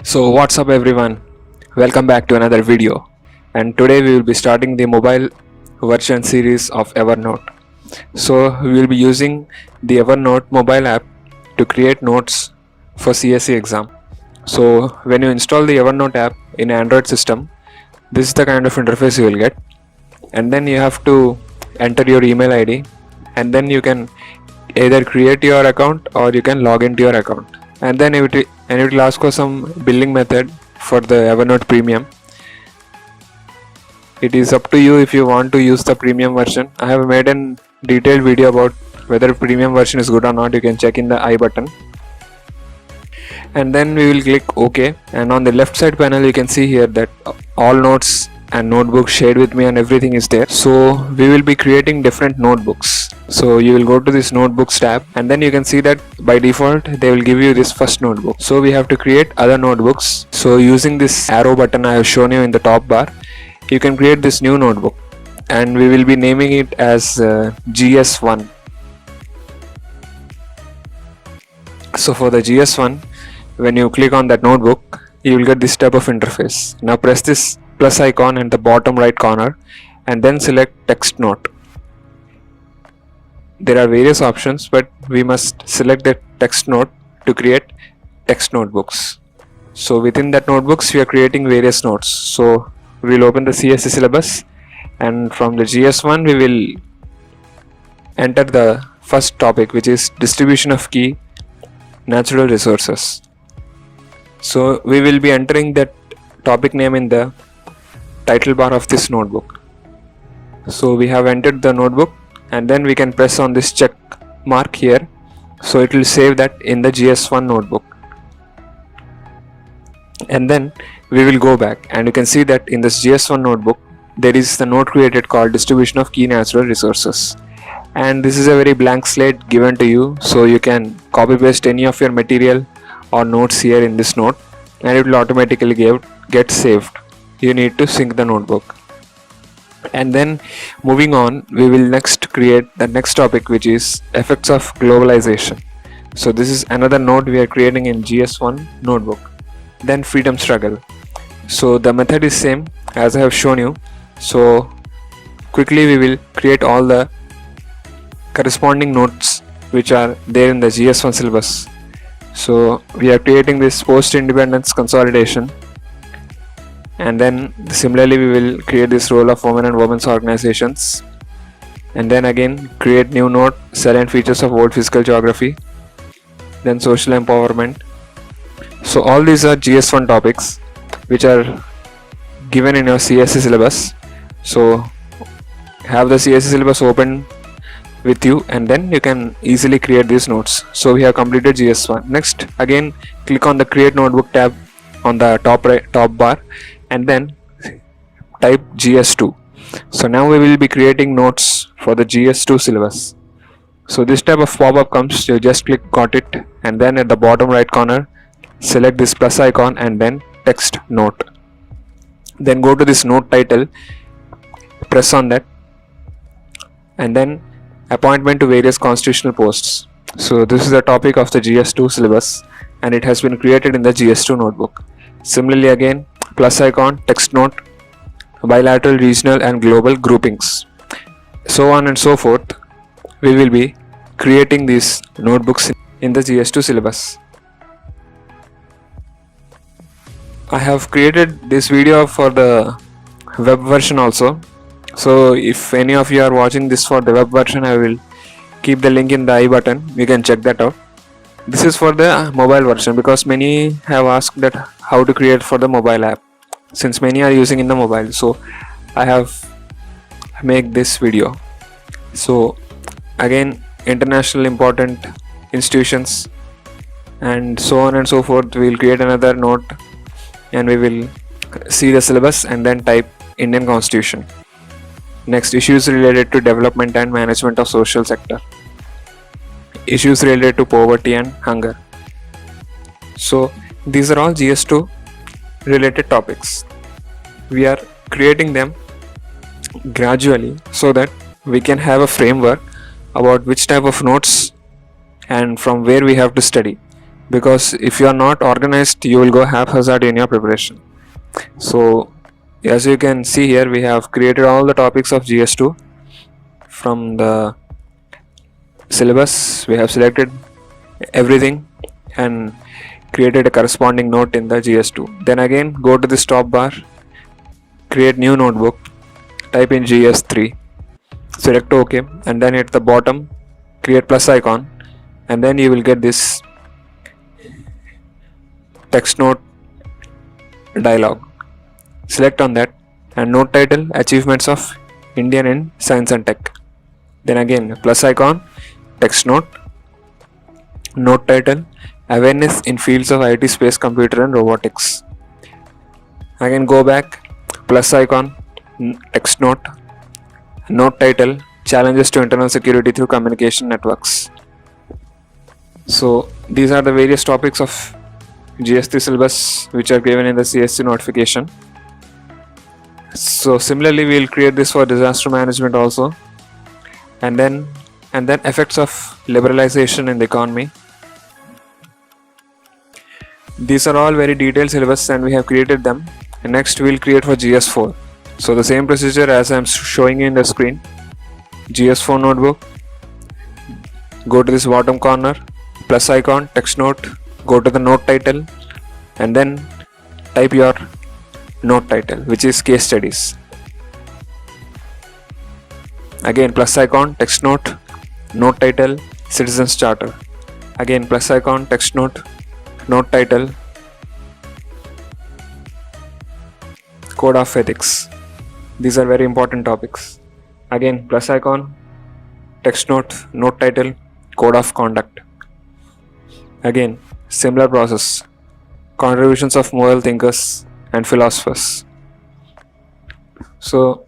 So what's up everyone, welcome back to another video, and today we will be starting the mobile version series of Evernote. So we will be using the Evernote mobile app to create notes for CSE exam. So when you install the Evernote app in Android system, this is the kind of interface you will get, and then you have to enter your email ID, and then you can either create your account or you can log into your account, and then it will ask for some billing method for the Evernote Premium. It is up to you if you want to use the premium version. I have made a detailed video about whether premium version is good or not. You can check in the I button, and then we will click OK, and on the left side panel you can see here that all notes and notebooks shared with me and everything is there. So we will be creating different notebooks. So you will go to this notebooks tab, and then you can see that by default they will give you this first notebook. So we have to create other notebooks. So using this arrow button I have shown you in the top bar, you can create this new notebook, and we will be naming it as GS1. So for the GS1, when you click on that notebook, you will get this type of interface. Now press this plus icon in the bottom right corner and then select text note. There are various options, but we must select the text note to create text notebooks. So within that notebooks we are creating various notes. So we'll open the CSE syllabus, and from the GS1 we will enter the first topic, which is distribution of key natural resources. So we will be entering that topic name in the title bar of this notebook. So we have entered the notebook, and then we can press on this check mark here, so it will save that in the GS1 notebook. And then we will go back, and you can see that in this GS1 notebook there is the note created called distribution of key natural resources, and this is a very blank slate given to you, so you can copy paste any of your material or notes here in this note, and it will automatically get saved. You need to sync the notebook. And then moving on, we will next create the next topic, which is effects of globalization. So this is another note we are creating in GS1 notebook. Then freedom struggle. So the method is same as I have shown you. So quickly we will create all the corresponding notes which are there in the GS1 syllabus. So we are creating this post independence consolidation, and then similarly we will create this role of women and women's organizations, and then again create new note salient features of world physical geography, then social empowerment. So all these are GS1 topics which are given in your CSE syllabus. So have the CSE syllabus open with you, and then you can easily create these notes. So we have completed GS1. Next, again click on the create notebook tab on the top bar, and then type GS2. So now we will be creating notes for the GS2 syllabus. So this type of pop-up comes, you just click got it, and then at the bottom right corner select this plus icon and then text note. Then go to this note title, press on that, and then appointment to various constitutional posts. So this is the topic of the GS2 syllabus, and it has been created in the GS2 notebook. Similarly again, plus icon, text note, bilateral, regional and global groupings, so on and so forth. We will be creating these notebooks in the GS2 syllabus. I have created this video for the web version also. So if any of you are watching this for the web version, I will keep the link in the I button. You can check that out. This is for the mobile version, because many have asked that how to create for the mobile app, since many are using in the mobile. So I have made this video. So again, international important institutions and so on and so forth. We will create another note, and we will see the syllabus and then type Indian Constitution. Next, issues related to development and management of social sector, issues related to poverty and hunger. So these are all GS2 related topics. We are creating them gradually so that we can have a framework about which type of notes and from where we have to study. because if you are not organized, you will go haphazard in your preparation. So as you can see here, we have created all the topics of GS2 from the syllabus. We have selected everything and created a corresponding note in the GS2. Then again go to this top bar, create new notebook, type in GS3, select OK, and then at the bottom create plus icon, and then you will get this text note dialog. Select on that and note title achievements of Indian in science and tech. Then again plus icon, text note, note title awareness in fields of IT, space, computer and robotics. Again go back, plus icon, text note, note title challenges to internal security through communication networks. So these are the various topics of GS3 syllabus which are given in the CSC notification. So similarly we will create this for disaster management also, and then effects of liberalization in the economy. These are all very detailed syllabus and we have created them. And next we will create for GS4. So the same procedure as I am showing in the screen. GS4 notebook, go to this bottom corner, plus icon, text note, go to the note title and then type your note title, which is case studies. Again plus icon, text note, note title, citizens charter. Again plus icon, text note, note title, code of ethics. These are very important topics. Again plus icon, text note, note title, code of conduct. Again similar process, contributions of moral thinkers and philosophers. So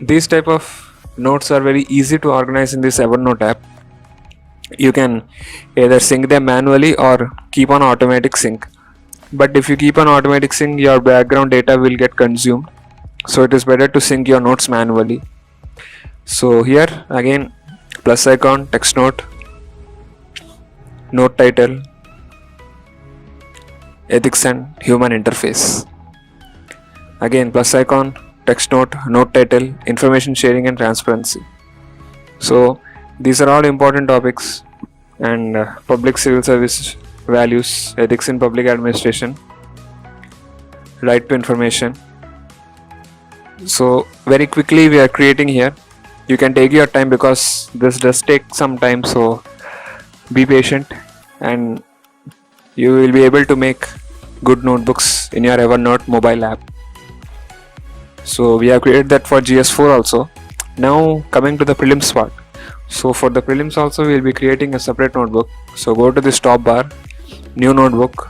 these type of notes are very easy to organize in this Evernote app. You can either sync them manually or keep on automatic sync. But if you keep on automatic sync, your background data will get consumed. So it is better to sync your notes manually. So here again plus icon, text note, note title, ethics and human interface. Again plus icon, text note, note title, information sharing and transparency. So these are all important topics, and public civil service values, ethics in public administration, right to information. So very quickly we are creating here. You can take your time because this does take some time, so be patient and you will be able to make good notebooks in your Evernote mobile app. So we have created that for GS4 also. Now coming to the prelims part. So for the prelims also we will be creating a separate notebook. So go to this top bar, new notebook,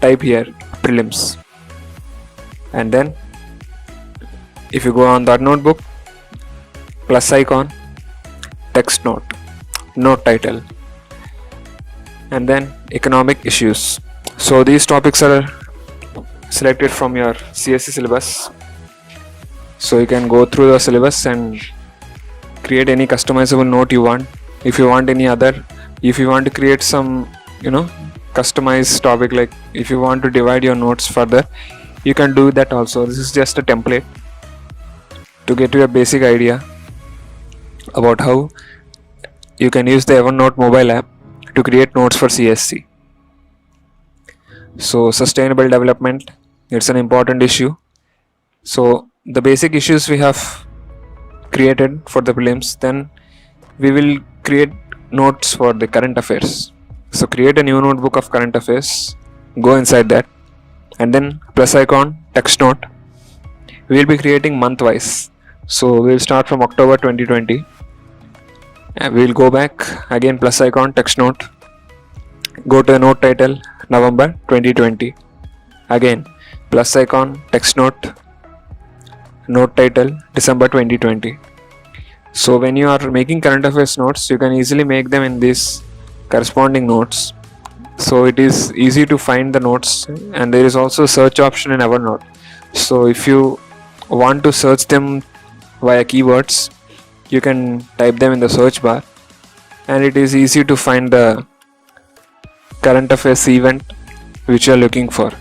type here prelims, and then if you go on that notebook, plus icon, text note, note title, and then economic issues. So these topics are selected from your CSC syllabus. So you can go through the syllabus and create any customizable note you want. If you want any other, if you want to create some customized topic, like if you want to divide your notes further, you can do that also. This is just a template to get you a basic idea about how you can use the Evernote mobile app to create notes for CSC. So sustainable development, it's an important issue. So the basic issues we have created for the prelims. Then we will create notes for the current affairs. So create a new notebook of current affairs, go inside that, and then plus icon, text note. We will be creating month wise. So we will start from October 2020 and we will go back, again plus icon, text note, go to the note title, November 2020, again plus icon, text note, note title, December 2020. So when you are making current affairs notes, you can easily make them in these corresponding notes. So it is easy to find the notes, and there is also a search option in Evernote. So if you want to search them via keywords, you can type them in the search bar, and it is easy to find the current affairs event which you are looking for.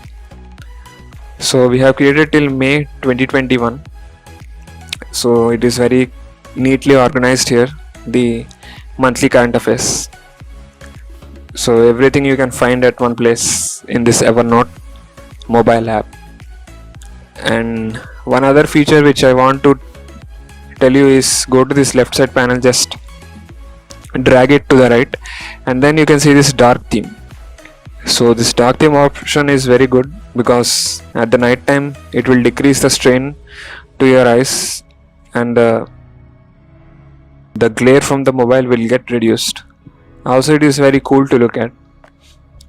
So we have created till May 2021. So it is very neatly organized here, the monthly current affairs. So everything you can find at one place in this Evernote mobile app. And one other feature which I want to tell you is, go to this left side panel, just drag it to the right, and then you can see this dark theme. So this dark theme option is very good because at the night time it will decrease the strain to your eyes, and the glare from the mobile will get reduced. Also, it is very cool to look at.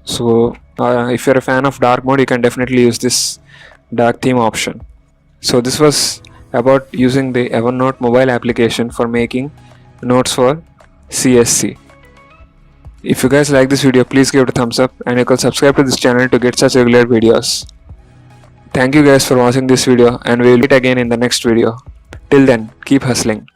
So if you're a fan of dark mode, you can definitely use this dark theme option. So this was about using the Evernote mobile application for making notes for CSC. If you guys like this video, please give it a thumbs up, and you can subscribe to this channel to get such regular videos. Thank you guys for watching this video, and we will meet again in the next video. Till then, keep hustling.